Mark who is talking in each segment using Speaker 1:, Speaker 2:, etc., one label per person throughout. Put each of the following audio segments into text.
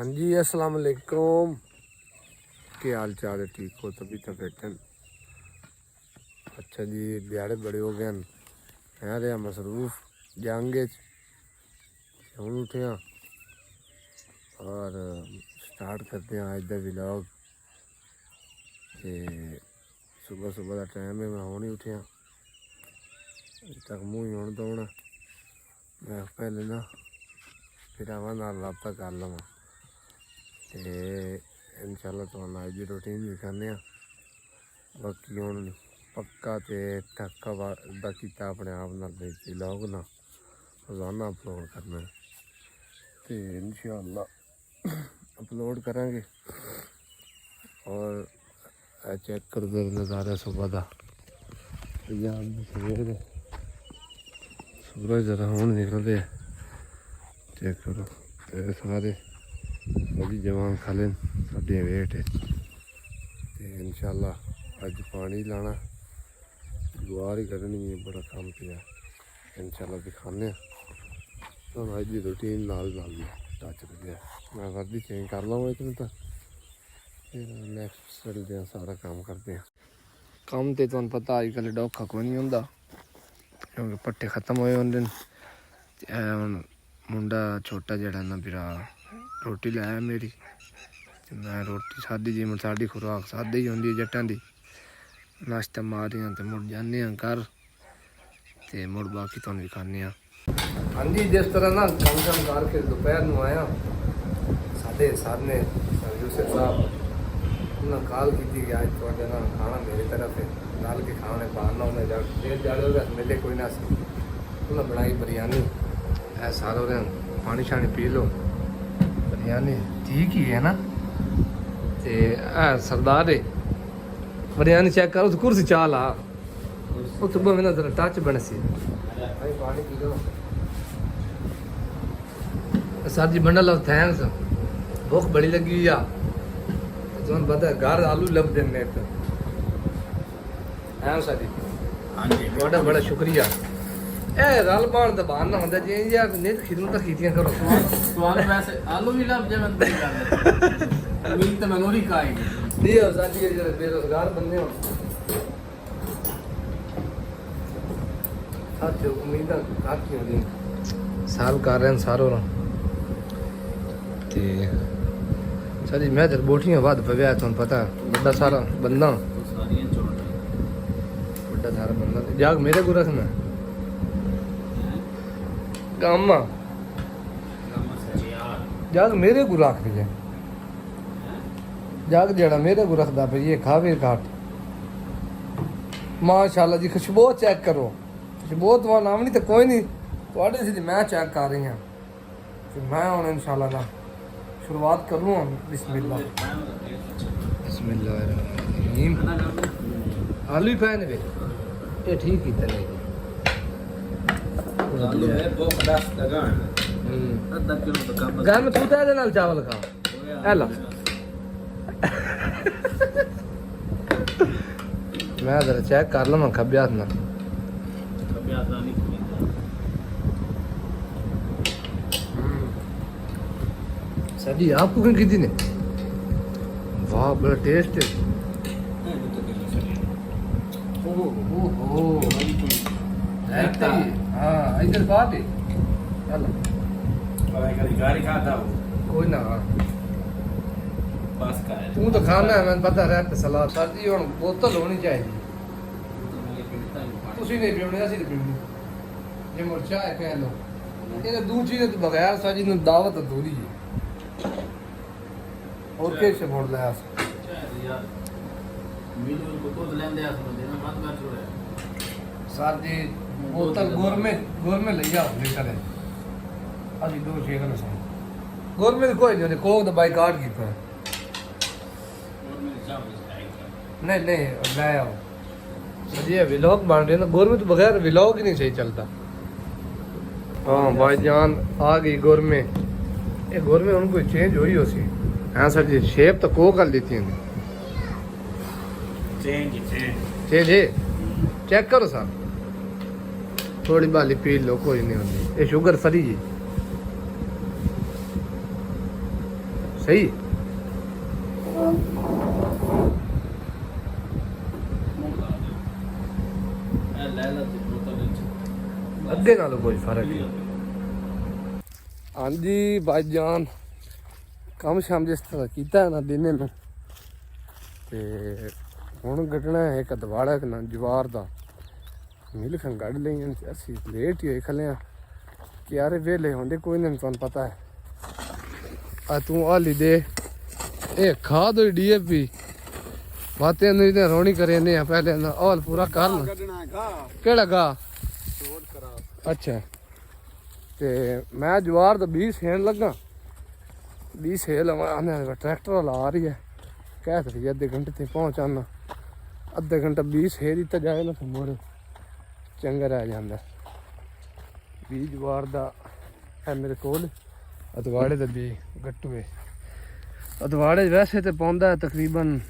Speaker 1: हाँ जी अस्सलाम वालेकुम। क्या हाल चाल है? ठीक हो? तभी तो बैठे। अच्छा जी, दिहाड़े बड़े हो गए हैं रहा मसरूफ जाएंगे हम उठे हैं और स्टार्ट करते हैं आज का व्लॉग। सुबह सुबह का टाइम है, मैं हुण ही उठिया अभी तक मूँह ही हुण धोना। मैं पहले ना फिर आवा नाल रबता कर लवां ते इंशाल्लाह तुहानू अज दी रूटीन दिखाने। बाकी हुण पक्का ते ठक्का दा कीता अपने आप नाल व्लॉग ना रोज़ाना अपलोड करना है ते इंशाल्लाह अपलोड करांगे। और चेक करो नज़ारा सुबह का, सवेरे सूरज जरा हुण निकलते चेक करो। सारे सभी जवान खाले साढ़े वेट है ते इंशाल्लाह अज पानी लाना गुआर ही कढ़नी है, बड़ा काम पिया इंशाल्लाह दिखाने। तो अज की रूटीन नाल नाल टच रखे। मैं वर्दी चेंज कर लवां एक मिनट फिर नैक्सट चलते हैं, सारा काम करते हैं। काम तो तुहानू पता अजकल डौखा कोई नहीं होंदा क्योंकि पट्टे खत्म होए होंदे। हुण मुंडा छोटा जड़ा ना बिरा रोटी लाया मेरी ते मैं रोटी सादी जी साड़ी खुराक सादी ही होंदी जट्टां दी। नाश्ता मारियां ते मुड़ जाने घर ते मुड़ बाकी तुहानू दिखाने। हाँ जी, जिस तरह ना कम शम करके दोपहर में आया साढ़े सामने यूसुफ साहब उन्हें कॉल की थी कि आज थोड़े ना खाना मेरी तरफ है डाल के खाने बाहर उन्हें देर जाएगा मिले कोई ना सी। उन्हें बनाई बिरयानी है सारों ने पानी शानी पी लो। बिरयानी ठीक ही है ना ते सरदार है बिरयानी चेक करो तो कुर्सी चाल आ वो सुबह में ना जरा टच बन सी भाई पानी पी लो। Sir ji bundle of thanks, भूख बड़ी लगी हुई आ तुम पता है घर आलू लब देने तो है सर जी। हाँ जी बड़ा बड़ा शुक्रिया। ए रल बाण दा बहाना होंदा जी यार नेत खिदमत कीतियां करो
Speaker 2: सवाल वैसे आलू भी लब जावे बड़ी गल है उम्मीद तो मैं नूरी काई
Speaker 1: दियो सर जी जरा बेरोजगार बंदे हो साथ उम्मीदां काफी होंदी साल कर रहे हैं सारों ते सर जी मैं इधर बोटियां वध पव्या तुहानू पता बड़ा सारा बंदा
Speaker 2: सारियां चोट
Speaker 1: बड़ा सारा बंदा जाग मेरे को रखना गामा जाग मेरे को रख दे जाग जड़ा मेरे को रखदा पे ये खावे काट माशाल्लाह जी। खुशबू चेक करो, खुशबू तो नाम नहीं तो कोई नहीं थोड़े सी मैं चेक कर रही हूँ फिर मैं हूँ इंशाल्लाह ना शुरुआत करूँ। बिस्मिल्लाह बिस्मिल्लाहिर्रहमानिर्रहीम। आलू ही पैने वे ये ठीक ही तले
Speaker 2: आलू है बहुत खदास लगा आधा किलो तो कम
Speaker 1: घर में तू तो दे नाल चावल खा एला मैं जरा चेक कर लवां खब्बे हाथ नाल
Speaker 2: कभी आता नहीं
Speaker 1: सर जी आप कुकिंग की थी ने वाह बड़ा टेस्ट है। ओहो हाँ इधर बात है चल
Speaker 2: गाड़ी खाता हूँ
Speaker 1: कोई ना
Speaker 2: बस का है
Speaker 1: तू तो खाना है मैंने पता रहता सलाद। सर जी हुण बोतल होनी चाहिए तुसी नहीं पीनी असीं नहीं पीनी जे मुड़ चाय पी लो ये दूसरी तो बगैर सर जी ने दावत अधूरी है और कैसे मोड़ लिया
Speaker 2: मिल को तो लेंदे आ सुनो देना मत कर छोड़े
Speaker 1: सर जी बोतल गोरमेंट ले जाओ लीटर है अभी दो शेर में सुन गोरमेंट कोई नहीं कोक दा बाइकाट कीता है नहीं ले आओ सर जी व्लॉग बन रहे ना गोरमेंट बगैर व्लॉग ही नहीं सही चलता। हाँ भाईजान आ गई गोरमेंट ये गोरमेंट उनको चेंज हुई हो सी। हाँ सर जी शेप तो कोक कर देती है
Speaker 2: चेंज
Speaker 1: चेंज है चेक करो सर थोड़ी बाली पी लो कोई नहीं होती ये शुगर फ्री है सही
Speaker 2: ਇਹ ਲੈ ਲਾ ਤੇ ਬੋਤਲ ਵਿੱਚ
Speaker 1: ਅੱਧੇ ਨਾਲੋਂ ਕੋਈ ਫਰਕ ਨਹੀਂ ਹਾਂਜੀ ਭਾਈਜਾਨ ਕੰਮ ਸ਼ਾਮ ਜਿਸ ਤਰ੍ਹਾਂ ਕੀਤਾ ਨਾ ਦਿਨੇ ਨੂੰ ਤੇ ਹੁਣ ਕੱਢਣਾ ਹੈ ਇੱਕ ਦਵਾੜਾ ਇੱਕ ਨਾ ਜਵਾਰ ਦਾ ਮਿਲਖਾਂ ਕੱਢ ਲਈਆਂ ਅਸੀਂ ਲੇਟ ਹੀ ਹੋਏ ਖਲੇ ਆ ਕਿ ਯਾਰ ਵੇਲੇ ਹੁੰਦੇ ਕੋਈ ਨਹੀਂ ਤੁਹਾਨੂੰ ਪਤਾ ਹੈ ਆ ਤੂੰ ਆ ਲੀ ਦੇ ਇਹ ਖਾਦ ਹੋਈ ਡੀਏਪੀ ਬਾतें नहीं तो रोनी करे ने पहले ना ऑल पूरा कर ला केड़ा गा अच्छा ते मैं जवार दा 20 हेन लगा 20 हेल आने ट्रैक्टर वाला आ रही है कह रही आधे घंटे ते पहुंचाना आधे घंटा 20 हेल तो जाए ना तो मोड़ चंगा रह जाता 20 जवार दा है मेरे कोल अदवाड़े दा भी गट्टू है अदवाड़े वैसे तो पाउंदा तकरीबन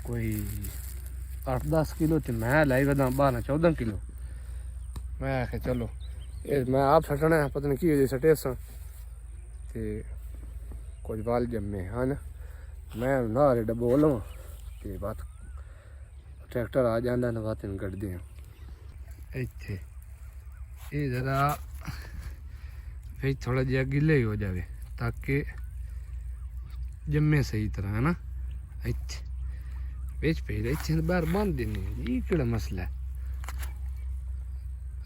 Speaker 1: कोई 8-10 किलो तो मैं लाई वदा 12-14 किलो मैं आखे चलो ये मैं आप सटना है पता नहीं की वजह सटे सा ते कुछ बाल जमे हाँ ना मैं नारे डब्बो लवां ते बात ट्रैक्टर आ जाता ना बात कटते हैं इत्थे ये जरा फिर थोड़ा जिहा गिले हो जाए ताकि जमे सही तरह है ना इत्थे बेच पे इतने बाहर बांध देने ये केड़ा मसला है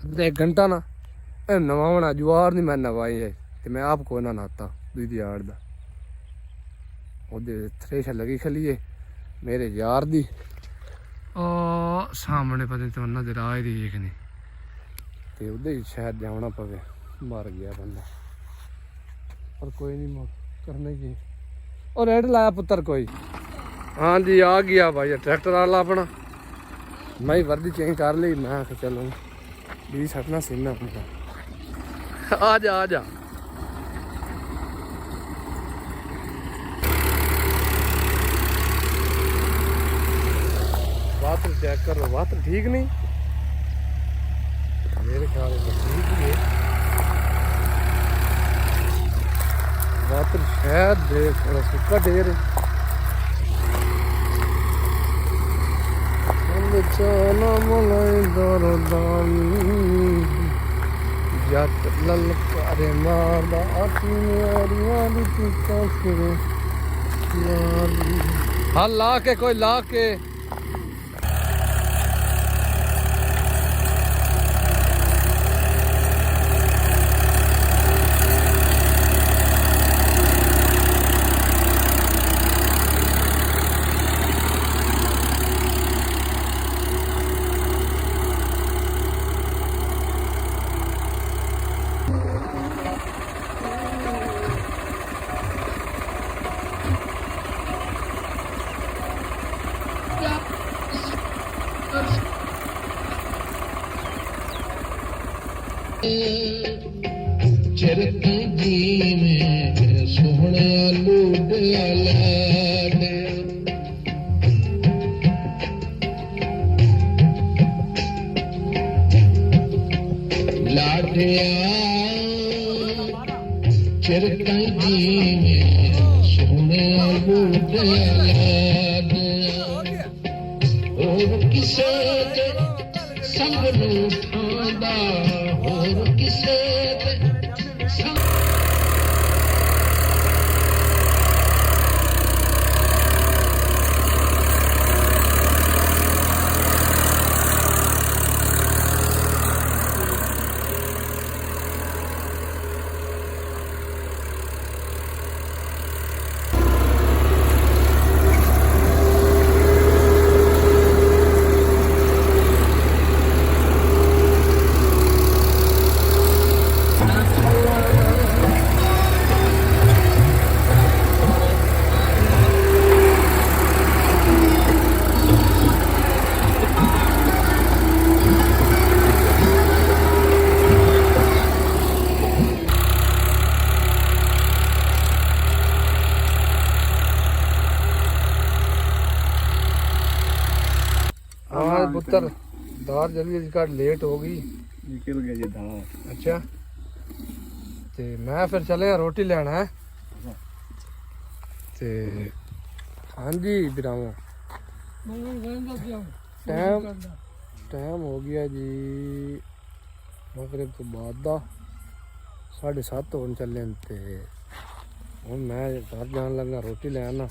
Speaker 1: अद्धा एक घंटा ना नवावना जवार नहीं मैं नवाई है तो मैं आपको ना नहाता दूधी आड़ दा ओदे थ्रेशर लगी खली है मेरे यार दी सामने पता नहीं तो नजर आ रही है कि नहीं तो उधर ही शायद जाना पवे मर गया बंदा पर कोई नहीं करने की और रेड लाया पुत्र कोई हाँ जी आ गया भाई ट्रैक्टर वाला अपना मैं वर्दी चेंज कर ली मैं आखिर चलो भी सटना सीना अपना आ जा वाटर चेक करो वाटर ठीक नहीं मेरे ख्याल में ठीक ही है वाटर शायद दे थोड़ा सुखा ढेर है चना मलाई दरदानी जट ललकारे मारदा आती मेरी वाली तू करे हाँ ला के कोई ला के
Speaker 3: चरते जी में सोहना लूट लाडे लाडिया चरते जी में सोहना लूट लाडे और किसे संग लूठांदा और किसे
Speaker 1: पुत्र दार जल्दी कर लेट हो गई
Speaker 2: निकल गया जी दार
Speaker 1: अच्छा ते मैं फिर चले रोटी लेना है ਤੇ ਹਾਂਜੀ ਵੀਰਾਵਾਂ ਟਾਈਮ ਹੋ ਗਿਆ ਜੀ ਮਗਰਿਬ ਤੋਂ ਬਾਅਦ ਦਾ 7:30 ਹੋਣ ਚੱਲੇ ਨੇ ਤੇ ਹੁਣ ਮੈਂ ਘਰ ਜਾਣ ਲੱਗਾ ਰੋਟੀ ਲੈ ਆਣਾ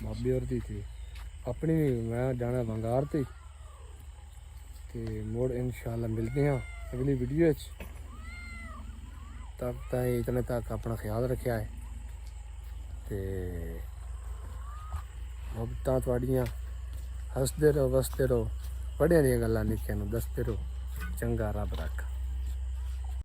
Speaker 1: ਬਾਬੀ ਹੋਰ ਦੀ ਤੇ ਆਪਣੀ ਵੀ ਮੈਂ ਜਾਣਾ ਬੰਗਾਰ ਤੇ ਮੋੜ ਇਨਸ਼ਾਅੱਲਾ ਮਿਲਦੇ ਹਾਂ ਅਗਲੀ ਵੀਡੀਓ 'ਚ ਤਬ ਤਾਈਂ ਇਤਨੇ ਤੱਕ ਆਪਣਾ ਖਿਆਲ ਰੱਖਿਆ ਹੈ ਤੇ ਮੁਹੱਬਤਾਂ ਤੁਹਾਡੀਆਂ ਹੱਸਦੇ ਰਹੋ ਵਸਦੇ ਰਹੋ ਬੜਿਆਂ ਦੀਆਂ ਗੱਲਾਂ ਨਿੱਕਿਆਂ ਨੂੰ ਦੱਸਦੇ ਰਹੋ ਚੰਗਾ ਰੱਬ ਰੱਖ